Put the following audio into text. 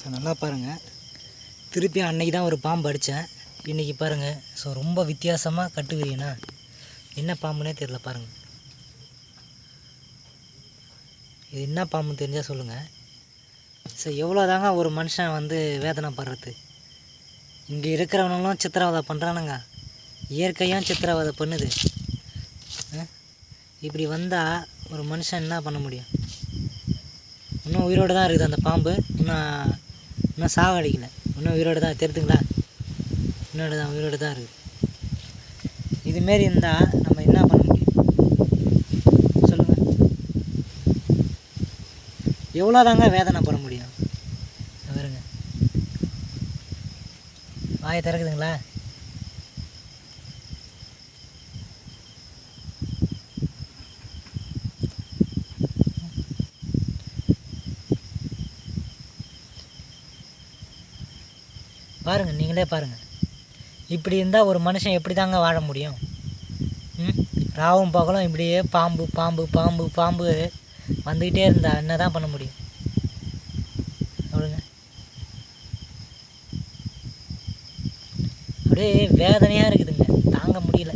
So நல்லா பாருங்கள், திருப்பி அன்றைக்கி தான் ஒரு பாம்பு அடித்தேன், இன்றைக்கி பாருங்கள். ஸோ ரொம்ப வித்தியாசமாக கட்டுவீங்கன்னா என்ன பாம்புனே தெரில பாருங்கள். இது என்ன பாம்புன்னு தெரிஞ்சால் சொல்லுங்கள். ஸோ எவ்வளோ தாங்க ஒரு மனுஷன் வந்து வேதனைப்படுறது. இங்கே இருக்கிறவனுங்களும் சித்திரவதை பண்ணுறானுங்க, இயற்கையும் சித்திரவதை பண்ணுது. இப்படி வந்தால் ஒரு மனுஷன் என்ன பண்ண முடியும்? இன்னும் உயிரோடு தான் இருக்குது அந்த பாம்பு, இன்னும் சாகடிக்கலை, இன்னும் உயிரோடு தான். தெரியுதுங்களா? உயிரோடு தான் இருக்குது. இதுமாரி இருந்தால் நம்ம என்ன பண்ண முடியும் சொல்லுங்கள்? எவ்வளோ தாங்க வேதனைப்பட முடியும்? வருங்க, வாயை திறக்குதுங்களா? பாருங்கள், நீங்களே பாருங்கள். இப்படி இருந்தால் ஒரு மனுஷன் எப்படி தாங்க வாழ முடியும்? ராவும் பகலும் இப்படியே பாம்பு பாம்பு பாம்பு பாம்பு வந்துக்கிட்டே இருந்தால் என்ன தான் பண்ண முடியும் சொல்லுங்க? அப்படியே வேதனையாக இருக்குதுங்க, தாங்க முடியல.